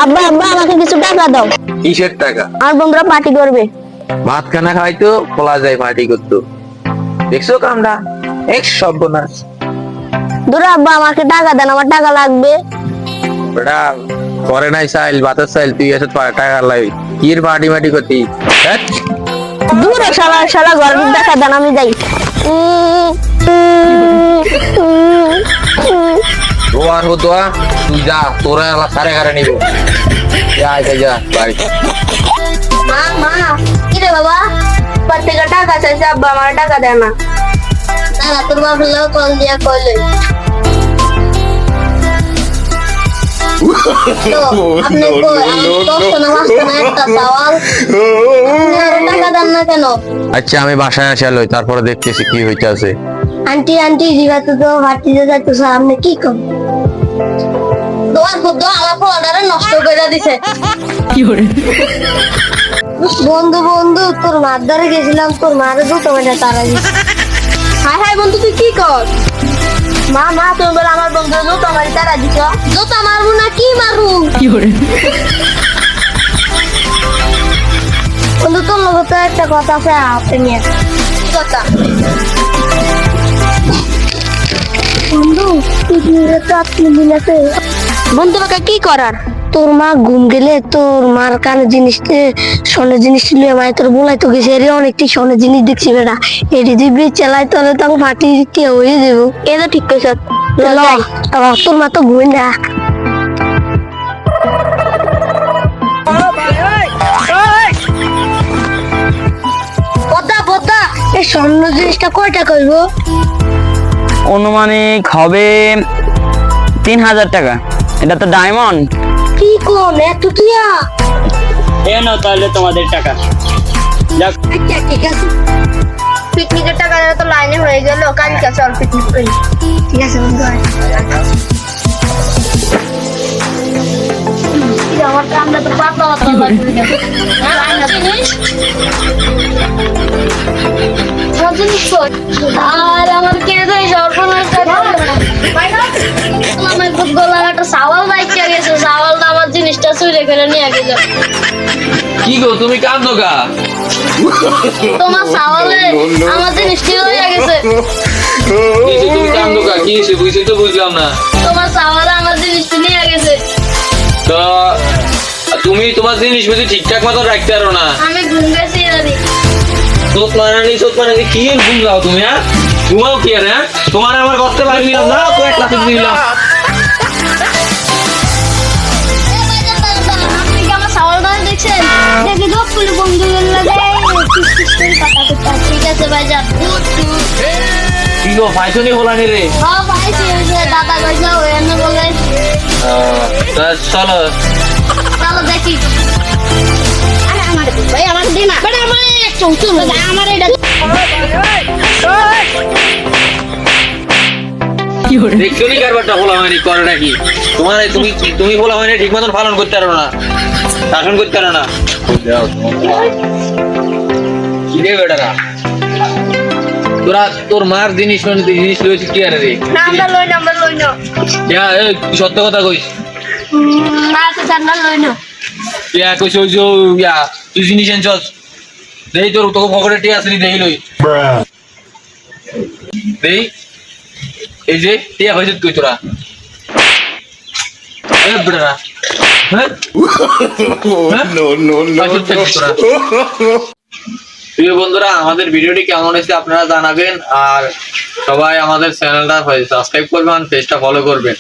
আব্বা আব্বা আমাকে কিছু টাকা দাও। কিসের টাকা? আর বন্ধুরা পার্টি করবে। ভাত খানা খাইতো বলা যায় পার্টি করতো। দেখছো কামটা এক সর্বনাশ। দুরা আব্বা আমাকে টাকা দেন, আমার টাকা লাগবে। বেটা করে নাই চাইল ভাতের চাইল তুই এসে টাকা লাগবে কি পার্টি মাটি করতি? দূরে শালা শালা ঘরের টাকা দেন, আমি যাই। আর হতো তুই যা, তোরা সারে ঘরে নিব। যা যা বাড়ি। মা মা কি রে বাবা, প্রত্যেকটা টাকা চাইছে, আব্বা আমার টাকা দেয় না। না তোর বাবা কল দিয়া কইলে আচ্ছা আমি বাসায় আসা লই, তারপরে দেখতেছি কি হইতাছে। আন্টি আন্টি জিগাতে তো ভাটিতে যাইতেছে, আপনি কি কম দোয়ার খুব আমার ফোনটা নষ্ট করে দিছে। বন্ধু বন্ধু তোর মার ধরে গেছিলাম, তোর মারে দুটো মেটা তারা দিছে। হাই হাই বন্ধু তুই কি কর? মা মা তুমি বলে আমার বন্ধু দুটো মারি তারা দিছ। দুটো মারবো না কি মারু? বন্ধু তোর লোক তো একটা কথা আছে আপনি নিয়ে কথা। বন্ধু পিকনিকে তো আপনি দিলেছে। বন্ধু বাকা কি করার? তোর মা ঘুম গেলে তোর মার কানে জিনিস সোনের জিনিস ছিল, মানে তোর বলাই তো গেছে এর অনেকটি সোনের জিনিস দেখছি বেটা। এটি যদি চালাই তাহলে তো ফাটি কে হয়ে যাবো। এ তো ঠিক কইছ। তোর মা তো ঘুম না। পদ্মা পদ্মা এই স্বর্ণ জিনিসটা কয়টা করব? অনুমানিক হবে 3000 টাকা। এটা তো ডায়মন্ড। কি কোন এত টিয়া? এ নাও তাহলে তোমাদের টাকা। যাক আচ্ছা ঠিক আছে, পিকনিকের টাকা তো লাইনে হয়ে গেল, কালকে চল পিকনিক করি। ঠিক আছে বন্ধু আমার কামটা তো পাতলা পাতলা লাগবে। আর আমার কে দেয় সর্বনাশ আমার গলা একটা সাওয়াল বাইকে গেছে, সাওয়ালটা আমার জিনিসটা চুরে ফেলে নিয়ে গেল। কি গো তুমি কাঁদো গা? তোমার সাওয়ালে আমার জিনিসটা হয়ে গেছে। তুমি কাঁদো গা কি হইছে বুঝছি তো বুঝলাম না। তোমার সাওয়ালে আমার জিনিসটা নিয়ে গেছে। তো তুমি তোমার জিনিস বুঝি ঠিকঠাক মতো রাখতে পারো না। আমি ঘুম গেছি জানি। চোখ মারানি কি বুঝলাও তুমি? হ্যাঁ ঘুমাও কি আর? হ্যাঁ তোমার আমার করতে পারবি না তো এক লাখ দিলাম। আপনি কি আমার সাওয়ালটা দেখছেন? দেখি তো ফুল বন্ধুদের লাগে ঠিক আছে ভাইজান। কি গো ফাইসনি হলানি রে? হ্যাঁ পাইছি, ওই যে দাদা কইছে ওই এনে বলে। চলো চলো দেখি। আরে আমার ভাই আমার দে না বেটা, আমার একটা উঁচু আমার এটা দেখছো নি কারবারটা হলা হয়নি করে নাকি? তোমার তুমি হলা হয়নি ঠিক মতন পালন করতে পারো না, শাসন করতে পারো না। কি রে বেটারা তোরা তোর মার জিনিস জিনিস লইছিস কি আরে রে? না আমরা লই না তুই সত্য কথা কইস না তো জানা লই না। কইস ওই যে তুই জিনিস আনছস দেই তোর তোকে পকেটে টিয়া আসলি দেই লই দেই এই যে টিয়া হইছে তুই তোরা বেটারা। হ্যাঁ প্রিয় বন্ধুরা আমাদের ভিডিওটি কেমন হয়েছে আপনারা জানাবেন, আর সবাই আমাদের চ্যানেলটা সাবস্ক্রাইব করবেন, পেজটা ফলো করবেন।